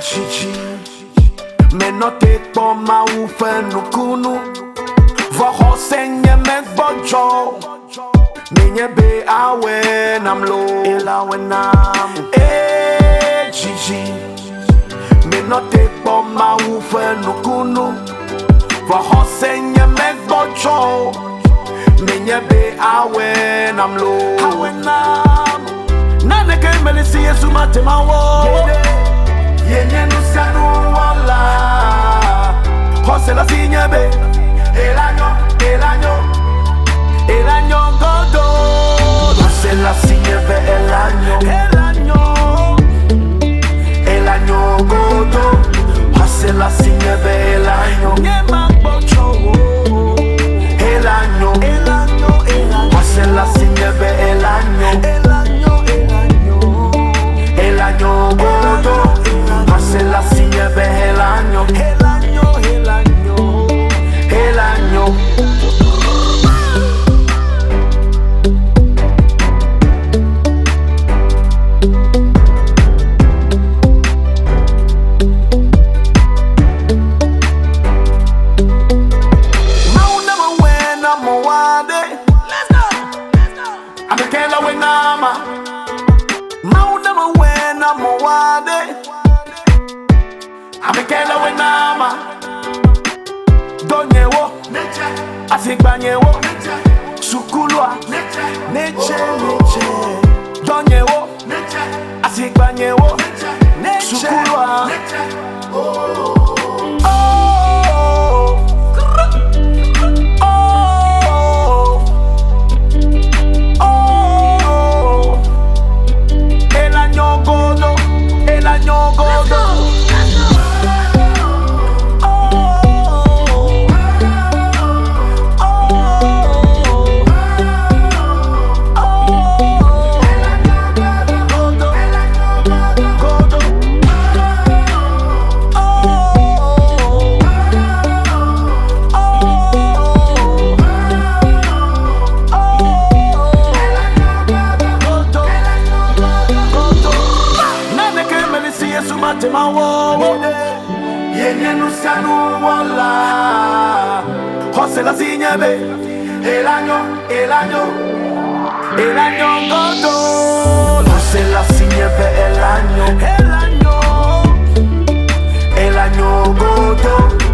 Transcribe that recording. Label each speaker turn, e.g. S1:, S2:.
S1: Chichi, me note po ma ufe nukunu. Voho senye me bojo. Minye be awe nam lo. Elawe nam. Chichi, me note po ma ufe nukunu. Voho senye me bojo. Minye be awe nam lo. Awe nam. Nane ke melisi yesu matema wo. Yenye nusanu wala. Jose la sinyebe. El año godo. Jose la sinyebe el año godo. Jose la sinyebe el año. Nyema bocho. El año. Jose la sinyebe el año. El año godo. Jose la sinyebe el año. Amekela wenama mauna mawena mowade. Amekela wenama donyewo asigbanyewo sukulwa neche donyewo asigbanyewo sukulwa. Matema wo yenye nusanu wala. Jose la sinyebe el año godo. Jose la sinyebe el año godo.